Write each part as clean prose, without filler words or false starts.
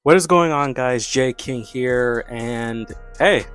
What is going on, guys? JKING here, and hey,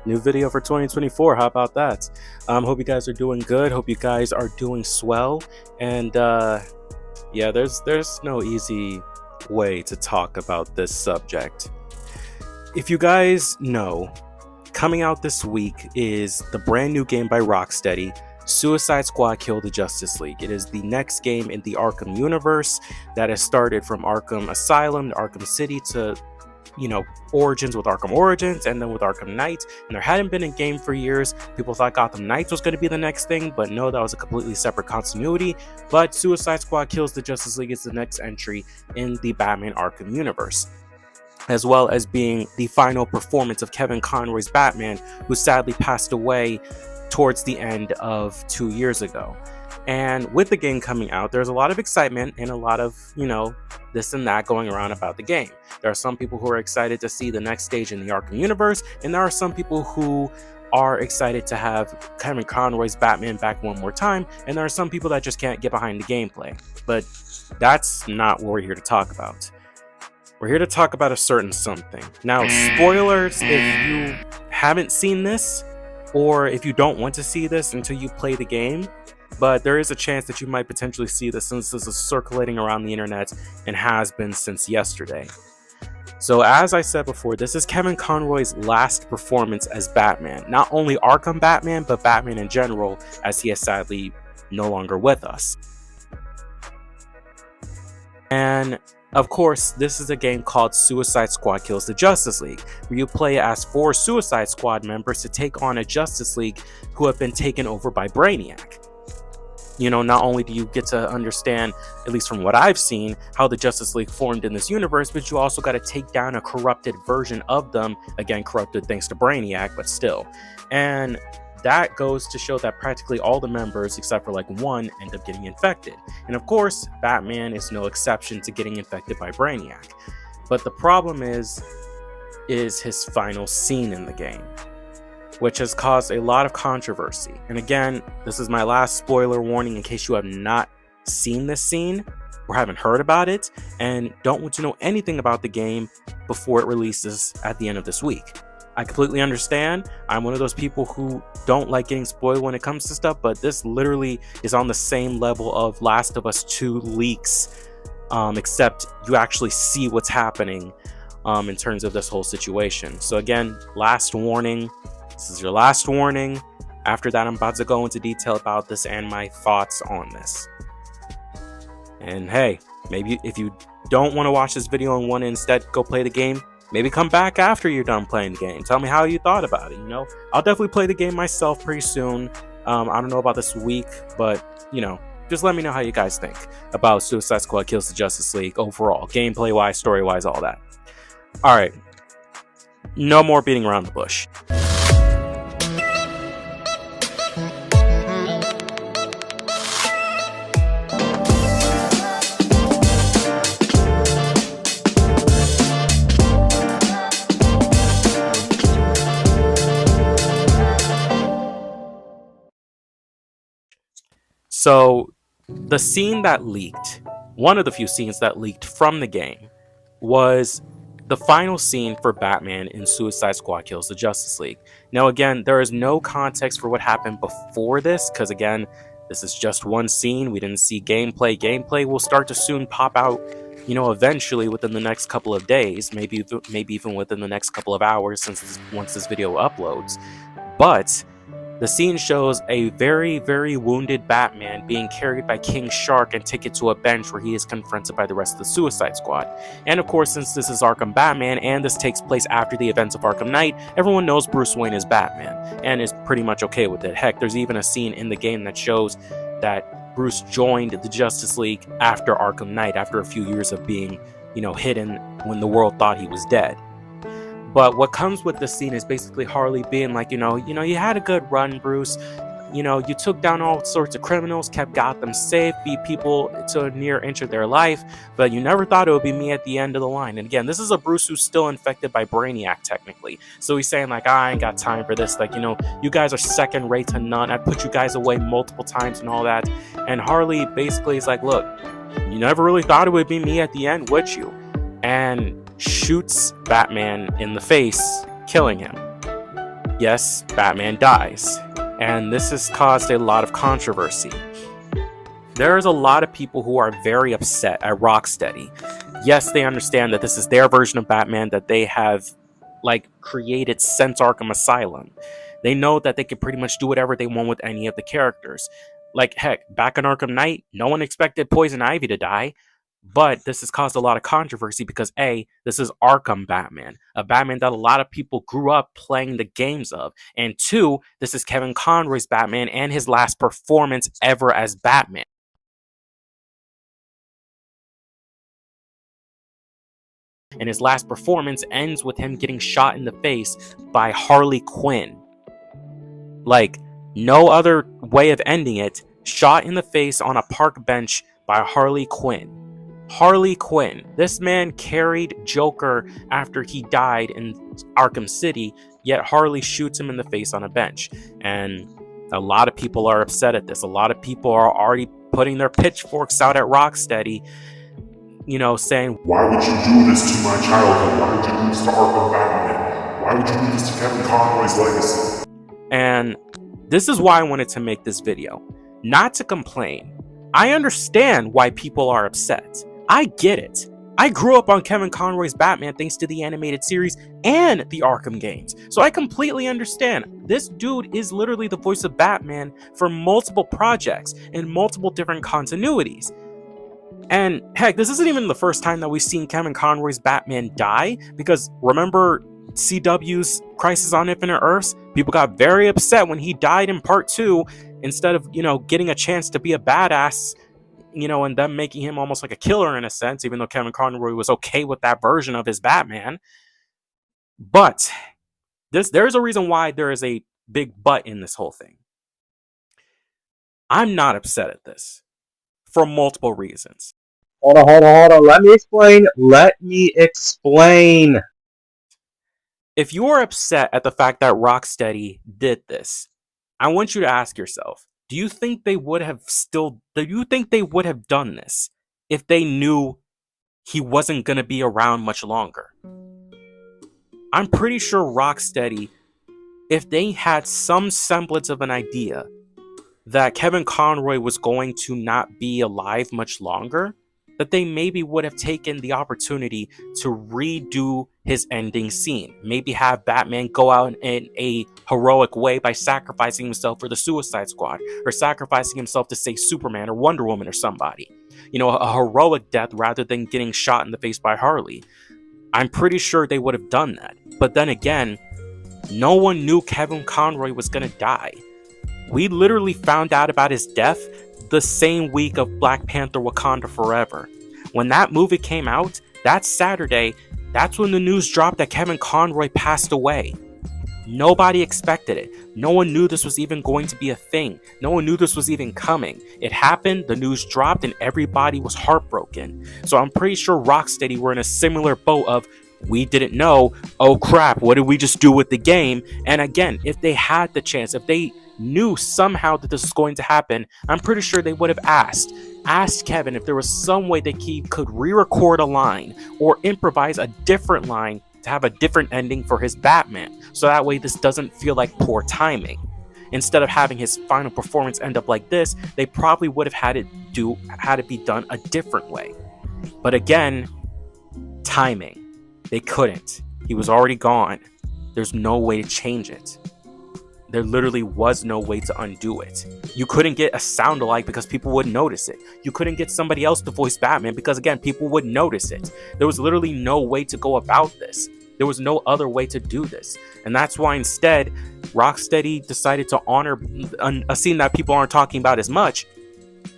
new video for 2024. How about that? Hope you guys are doing good. Hope you guys are doing swell. And yeah, there's no easy way to talk about this subject. If you guys know, coming out this week is the brand new game by Rocksteady, Suicide Squad Kill the Justice League. It is the next game in the Arkham universe that has started from Arkham Asylum to Arkham City to, Origins with Arkham Origins and then with Arkham Knight. And there hadn't been a game for years. People thought Gotham Knights was going to be the next thing, but no, that was a completely separate continuity. But Suicide Squad Kills the Justice League is the next entry in the Batman Arkham universe, as well as being the final performance of Kevin Conroy's Batman, who sadly passed away towards the end of 2 years ago. And with the game coming out, there's a lot of excitement and a lot of, this and that going around about the game. There are some people who are excited to see the next stage in the Arkham universe, and there are some people who are excited to have Kevin Conroy's Batman back one more time, and there are some people that just can't get behind the gameplay. But that's not what we're here to talk about. We're here to talk about a certain something. Now, spoilers if you haven't seen this, or if you don't want to see this until you play the game, but there is a chance that you might potentially see this since this is circulating around the internet and has been since yesterday. So as I said before, this is Kevin Conroy's last performance as Batman. Not only Arkham Batman, but Batman in general, as he is sadly no longer with us. And of course, this is a game called Suicide Squad Kills the Justice League, where you play as 4 Suicide Squad members to take on a Justice League who have been taken over by Brainiac. Not only do you get to understand, at least from what I've seen, how the Justice League formed in this universe, but you also got to take down a corrupted version of them. Again, corrupted thanks to Brainiac, but still. And that goes to show that practically all the members, except for like one, end up getting infected. And of course, Batman is no exception to getting infected by Brainiac. But the problem is his final scene in the game, which has caused a lot of controversy. And again, this is my last spoiler warning in case you have not seen this scene or haven't heard about it and don't want to know anything about the game before it releases at the end of this week. I completely understand. I'm one of those people who don't like getting spoiled when it comes to stuff, but this literally is on the same level of Last of Us 2 leaks, except you actually see what's happening in terms of this whole situation. So again, last warning. This is your last warning. After that, I'm about to go into detail about this and my thoughts on this. And hey, maybe if you don't want to watch this video and want to instead go play the game, maybe come back after you're done playing the game. Tell me how you thought about it, I'll definitely play the game myself pretty soon. I don't know about this week, but, just let me know how you guys think about Suicide Squad Kills the Justice League overall. Gameplay-wise, story-wise, all that. Alright. No more beating around the bush. So, the scene that leaked, one of the few scenes that leaked from the game, was the final scene for Batman in Suicide Squad Kills the Justice League. Now again, there is no context for what happened before this, because again, this is just one scene. We didn't see gameplay. Gameplay will start to soon pop out, eventually within the next couple of days, maybe even within the next couple of hours once this video uploads. But the scene shows a very, very wounded Batman being carried by King Shark and taken to a bench where he is confronted by the rest of the Suicide Squad. And of course, since this is Arkham Batman and this takes place after the events of Arkham Knight, everyone knows Bruce Wayne is Batman and is pretty much okay with it. Heck, there's even a scene in the game that shows that Bruce joined the Justice League after Arkham Knight, after a few years of being, hidden when the world thought he was dead. But what comes with this scene is basically Harley being like, you had a good run, Bruce. You took down all sorts of criminals, kept Gotham safe, beat people to a near inch of their life, but you never thought it would be me at the end of the line. And again, this is a Bruce who's still infected by Brainiac, technically. So he's saying, like, I ain't got time for this. Like, you guys are second rate to none. I put you guys away multiple times and all that. And Harley basically is like, look, you never really thought it would be me at the end, would you? And shoots Batman in the face, killing him. Yes, Batman dies, and this has caused a lot of controversy. There's a lot of people who are very upset at Rocksteady. Yes, they understand that this is their version of Batman that they have created since Arkham Asylum. They know that they can pretty much do whatever they want with any of the characters. Heck, back in Arkham Knight, no one expected Poison Ivy to die. But this has caused a lot of controversy because A, this is Arkham Batman, a Batman that a lot of people grew up playing the games of. And 2, this is Kevin Conroy's Batman and his last performance ever as Batman. And his last performance ends with him getting shot in the face by Harley Quinn. No other way of ending it, shot in the face on a park bench by Harley Quinn. Harley Quinn. This man carried Joker after he died in Arkham City, yet Harley shoots him in the face on a bench. And a lot of people are upset at this. A lot of people are already putting their pitchforks out at Rocksteady, saying, "Why would you do this to my childhood? Why would you do this to Arkham Batman? Why would you do this to Kevin Conroy's legacy?" And this is why I wanted to make this video. Not to complain. I understand why people are upset. I get it. I grew up on Kevin Conroy's Batman thanks to the animated series and the Arkham games. So I completely understand. This dude is literally the voice of Batman for multiple projects and multiple different continuities. And heck, this isn't even the first time that we've seen Kevin Conroy's Batman die, because remember CW's Crisis on Infinite Earths? People got very upset when he died in part 2 instead of, getting a chance to be a badass, and them making him almost like a killer in a sense, even though Kevin Conroy was okay with that version of his Batman. But there's a reason why there is a big but in this whole thing. I'm not upset at this for multiple reasons. Hold on. Let me explain. If you are upset at the fact that Rocksteady did this, I want you to ask yourself, do you think they would have done this if they knew he wasn't going to be around much longer? I'm pretty sure Rocksteady, if they had some semblance of an idea that Kevin Conroy was going to not be alive much longer, that they maybe would have taken the opportunity to redo his ending scene. Maybe have Batman go out in a heroic way by sacrificing himself for the Suicide Squad, or sacrificing himself to save Superman or Wonder Woman or somebody. A heroic death rather than getting shot in the face by Harley. I'm pretty sure they would have done that. But then again, no one knew Kevin Conroy was gonna die. We literally found out about his death the same week of Black Panther Wakanda Forever. When that movie came out, that Saturday, that's when the news dropped that Kevin Conroy passed away. Nobody expected it. No one knew this was even going to be a thing. No one knew this was even coming. It happened, the news dropped, and everybody was heartbroken. So I'm pretty sure Rocksteady were in a similar boat of, we didn't know, oh crap, what did we just do with the game? And again, if they had the chance, if they knew somehow that this was going to happen, I'm pretty sure they would have asked Kevin if there was some way that he could re-record a line or improvise a different line to have a different ending for his Batman, so that way this doesn't feel like poor timing. Instead of having his final performance end up like this, they probably would have had it be done a different way. But again, timing. They couldn't. He was already gone. There's no way to change it. There literally was no way to undo it. You couldn't get a sound alike because people wouldn't notice it. You couldn't get somebody else to voice Batman because, again, people wouldn't notice it. There was literally no way to go about this. There was no other way to do this. And that's why instead, Rocksteady decided to honor a scene that people aren't talking about as much.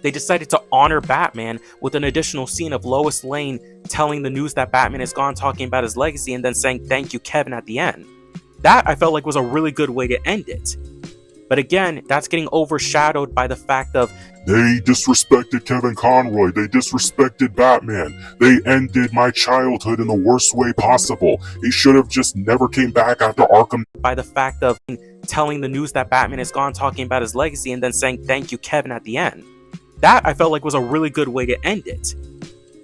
They decided to honor Batman with an additional scene of Lois Lane telling the news that Batman is gone, talking about his legacy, and then saying, "Thank you, Kevin," at the end. That, I felt like, was a really good way to end it. But again, that's getting overshadowed by the fact of, they disrespected Kevin Conroy. They disrespected Batman. They ended my childhood in the worst way possible. He should have just never came back after Arkham. By the fact of telling the news that Batman is gone, talking about his legacy, and then saying, "Thank you, Kevin," at the end. That, I felt like, was a really good way to end it.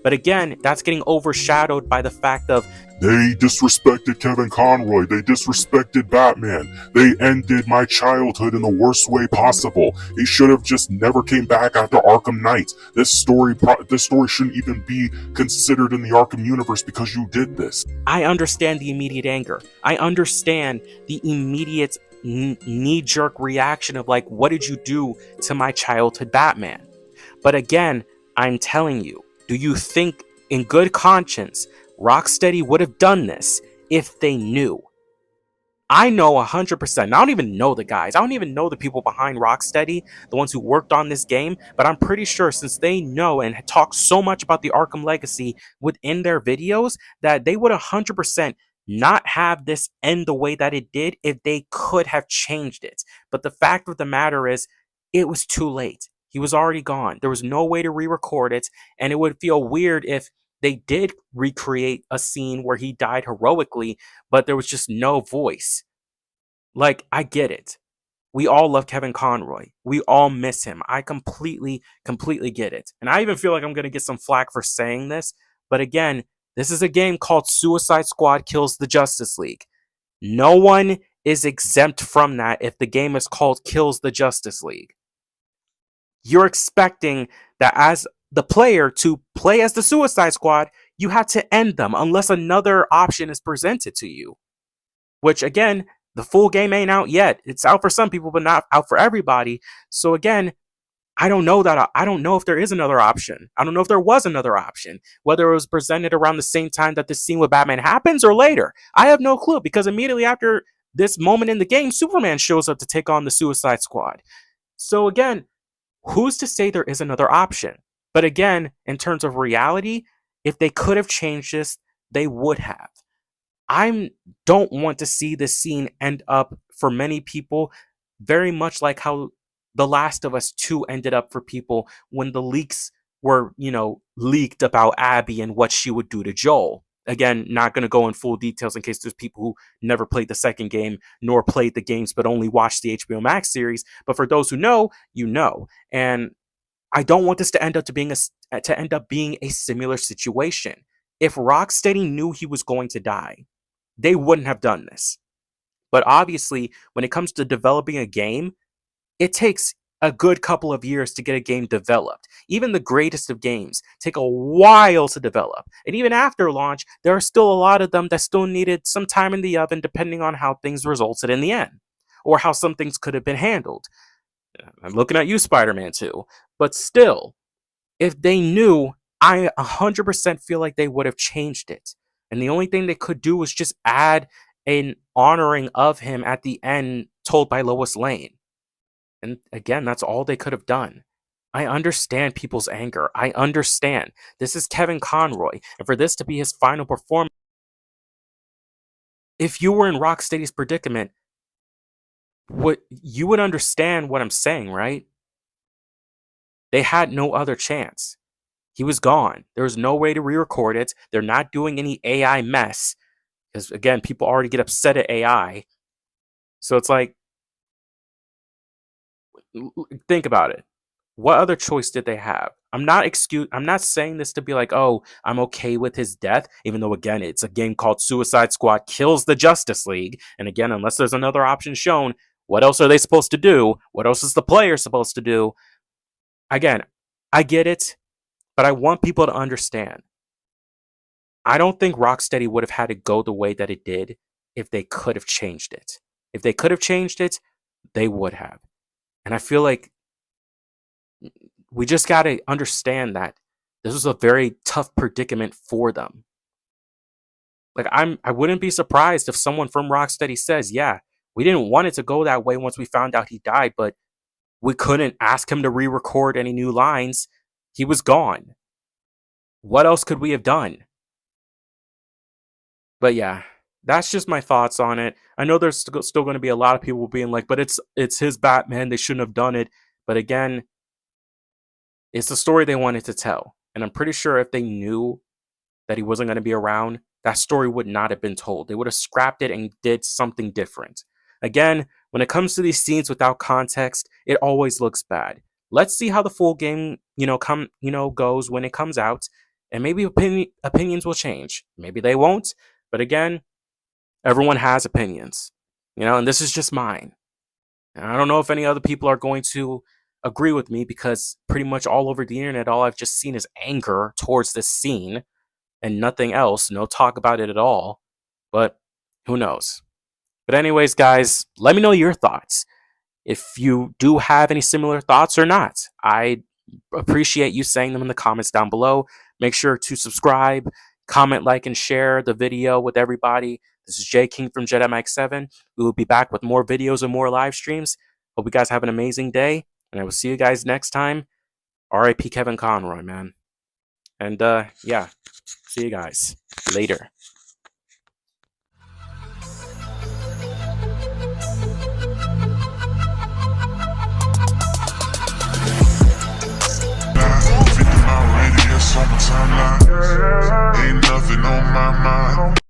But But again, that's getting overshadowed by the fact of They disrespected Kevin Conroy. They disrespected Batman. They ended my childhood in the worst way possible. He should have just never came back after Arkham Knight. This story shouldn't even be considered in the Arkham universe because you did this. I understand the immediate anger. I understand the immediate knee-jerk reaction of like, what did you do to my childhood Batman? But again, I'm telling you, do you think in good conscience Rocksteady would have done this if they knew? I know 100%. I don't even know the guys. I don't even know the people behind Rocksteady, the ones who worked on this game, but I'm pretty sure since they know and talk so much about the Arkham Legacy within their videos that they would 100% not have this end the way that it did if they could have changed it. But the fact of the matter is, it was too late. He was already gone. There was no way to re-record it, and it would feel weird if they did recreate a scene where he died heroically, but there was just no voice. Like, I get it. We all love Kevin Conroy. We all miss him. I completely get it. And I even feel like I'm going to get some flack for saying this. But again, this is a game called Suicide Squad Kills the Justice League. No one is exempt from that if the game is called Kills the Justice League. You're expecting that as the player to play as the Suicide Squad, you have to end them unless another option is presented to you. Which again, the full game ain't out yet. It's out for some people, but not out for everybody. So again, I don't know if there is another option. I don't know if there was another option, whether it was presented around the same time that the scene with Batman happens or later. I have no clue because immediately after this moment in the game, Superman shows up to take on the Suicide Squad. So again, who's to say there is another option? But again, in terms of reality, if they could have changed this, they would have. I don't want to see this scene end up for many people very much like how The Last of Us 2 ended up for people when the leaks were, leaked about Abby and what she would do to Joel. Again, not going to go in full details in case there's people who never played the second game nor played the games but only watched the HBO Max series. But for those who know, you know. And I don't want this to end up being a similar situation. If Rocksteady knew he was going to die, they wouldn't have done this. But obviously, when it comes to developing a game, it takes a good couple of years to get a game developed. Even the greatest of games take a while to develop. And even after launch, there are still a lot of them that still needed some time in the oven depending on how things resulted in the end, or how some things could have been handled. I'm looking at you, Spider-Man 2. But still, if they knew, I 100% feel like they would have changed it. And the only thing they could do was just add an honoring of him at the end told by Lois Lane. And again, that's all they could have done. I understand people's anger. I understand. This is Kevin Conroy. And for this to be his final performance, if you were in Rocksteady's predicament, you would understand what I'm saying, right? They had no other chance. He was gone. There was no way to re-record it. They're not doing any AI mess. Because again, people already get upset at AI. So it's like, think about it. What other choice did they have? I'm not saying this to be like, oh, I'm okay with his death, even though again, it's a game called Suicide Squad Kills the Justice League. And again, unless there's another option shown, what else are they supposed to do? What else is the player supposed to do? Again, I get it, but I want people to understand. I don't think Rocksteady would have had to go the way that it did if they could have changed it. If they could have changed it, they would have. And I feel like we just got to understand that this was a very tough predicament for them. Like I wouldn't be surprised if someone from Rocksteady says, yeah, we didn't want it to go that way once we found out he died, but we couldn't ask him to re-record any new lines. He was gone. What else could we have done? But yeah, that's just my thoughts on it. I know there's still going to be a lot of people being like, but it's his Batman. They shouldn't have done it. But again, it's the story they wanted to tell. And I'm pretty sure if they knew that he wasn't going to be around, that story would not have been told. They would have scrapped it and did something different. Again, when it comes to these scenes without context, it always looks bad. Let's see how the full game, goes when it comes out. And maybe opinions will change. Maybe they won't. But again, everyone has opinions, and this is just mine. And I don't know if any other people are going to agree with me, because pretty much all over the internet, all I've just seen is anger towards this scene and nothing else. No talk about it at all. But who knows? But anyways, guys, let me know your thoughts. If you do have any similar thoughts or not, I appreciate you saying them in the comments down below. Make sure to subscribe, comment, like, and share the video with everybody. This is JKING from Jedi Mike 7. We will be back with more videos and more live streams. Hope you guys have an amazing day, and I will see you guys next time. R.I.P. Kevin Conroy, man. And yeah, see you guys later. On the timeline.